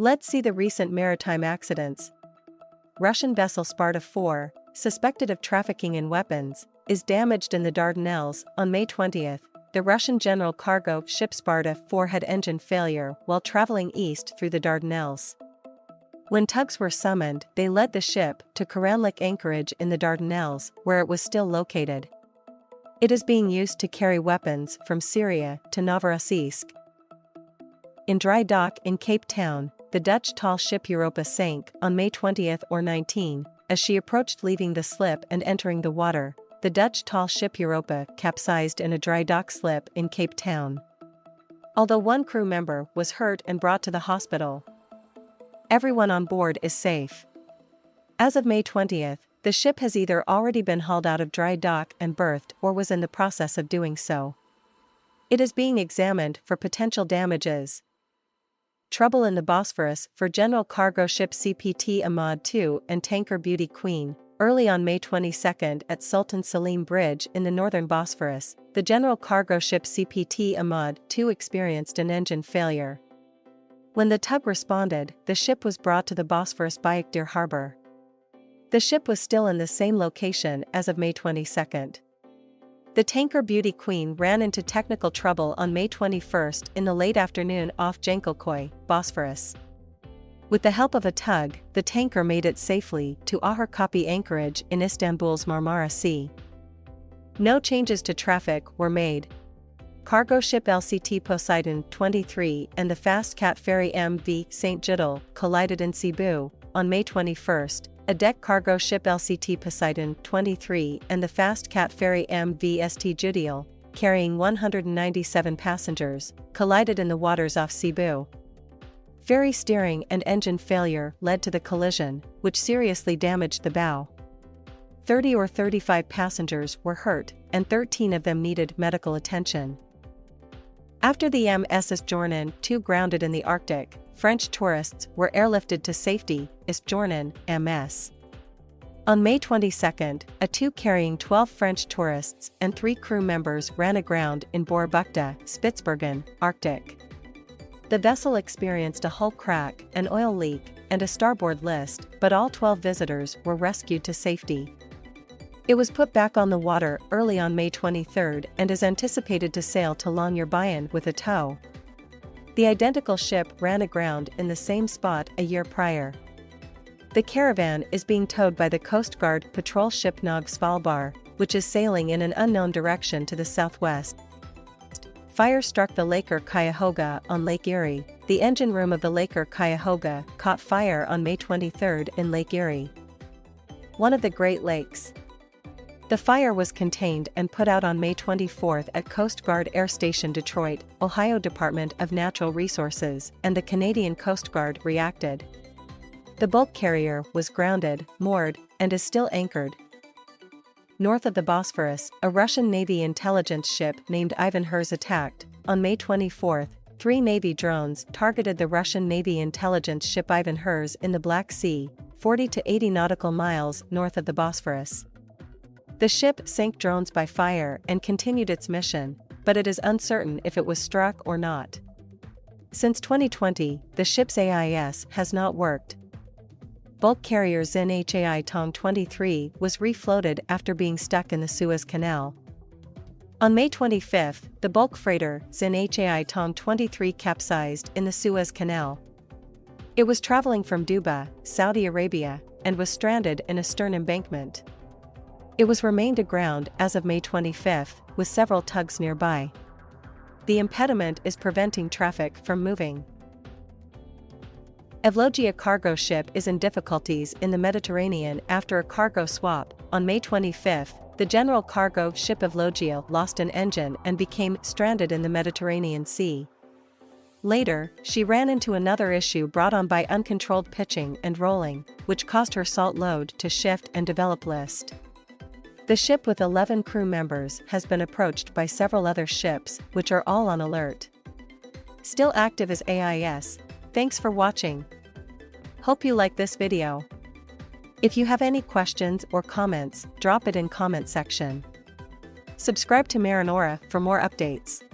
Let's see the recent maritime accidents. Russian vessel Sparta 4, suspected of trafficking in weapons, is damaged in the Dardanelles. On May 20, the Russian general cargo ship Sparta 4 had engine failure while traveling east through the Dardanelles. When tugs were summoned, they led the ship to Karanlik anchorage in the Dardanelles, where it was still located. It is being used to carry weapons from Syria to Novorossiysk. In dry dock in Cape Town, the Dutch tall ship Europa sank on May 20 or 19. As she approached leaving the slip and entering the water, the Dutch tall ship Europa capsized in a dry dock slip in Cape Town. Although one crew member was hurt and brought to the hospital, everyone on board is safe. As of May 20, the ship has either already been hauled out of dry dock and berthed or was in the process of doing so. It is being examined for potential damages. Trouble in the Bosphorus for general cargo ship CPT Ahmad II and tanker Beauty Queen. Early on May 22 at Sultan Selim Bridge in the northern Bosphorus, the general cargo ship CPT Ahmad II experienced an engine failure. When the tug responded, the ship was brought to the Bosphorus Bayakdir harbor. The ship was still in the same location as of May 22. The tanker Beauty Queen ran into technical trouble on May 21 in the late afternoon off Jankelkoy, Bosphorus. With the help of a tug, the tanker made it safely to Ahırkapi anchorage in Istanbul's Marmara Sea. No changes to traffic were made. Cargo ship LCT Poseidon 23 and the fast cat ferry MV St. Judel collided in Cebu. On May 21, a deck cargo ship LCT Poseidon 23 and the fast cat ferry MV St. Judel, carrying 197 passengers, collided in the waters off Cebu. Ferry steering and engine failure led to the collision, which seriously damaged the bow. 30 or 35 passengers were hurt, and 13 of them needed medical attention. After the MSS Jordan 2 grounded in the Arctic, French tourists were airlifted to safety. MSS Jordan, MS. On May 22, a 2 carrying 12 French tourists and 3 crew members ran aground in Borbukta, Spitsbergen, Arctic. The vessel experienced a hull crack, an oil leak, and a starboard list, but all 12 visitors were rescued to safety. It was put back on the water early on May 23 and is anticipated to sail to Longyearbyen with a tow. The identical ship ran aground in the same spot a year prior. The caravan is being towed by the Coast Guard patrol ship Nog Svalbard, which is sailing in an unknown direction to the southwest. Fire struck the Laker Cuyahoga on Lake Erie. The engine room of the Laker Cuyahoga caught fire on May 23 in Lake Erie, one of the Great Lakes. The fire was contained and put out on May 24 at Coast Guard Air Station Detroit, Ohio Department of Natural Resources and the Canadian Coast Guard reacted. The bulk carrier was grounded, moored, and is still anchored. North of the Bosphorus, a Russian Navy intelligence ship named Ivanhurst attacked. On May 24, 3 Navy drones targeted the Russian Navy intelligence ship Ivanhurst in the Black Sea, 40 to 80 nautical miles north of the Bosphorus. The ship sank drones by fire and continued its mission, but it is uncertain if it was struck or not. Since 2020, the ship's AIS has not worked. Bulk carrier Zinhai Tong 23 was refloated after being stuck in the Suez Canal. On May 25, the bulk freighter Zinhai Tong 23 capsized in the Suez Canal. It was traveling from Dubai, Saudi Arabia, and was stranded in a stern embankment. It was remained aground as of May 25, with several tugs nearby. The impediment is preventing traffic from moving. A Logio cargo ship is in difficulties in the Mediterranean after a cargo swap. On May 25, the general cargo ship of Logio lost an engine and became stranded in the Mediterranean Sea. Later, she ran into another issue brought on by uncontrolled pitching and rolling, which caused her salt load to shift and develop list. The ship with 11 crew members has been approached by several other ships, which are all on alert. Still active as AIS. Thanks for watching. Hope you like this video. If you have any questions or comments, drop it in comment section. Subscribe to MarinAura for more updates.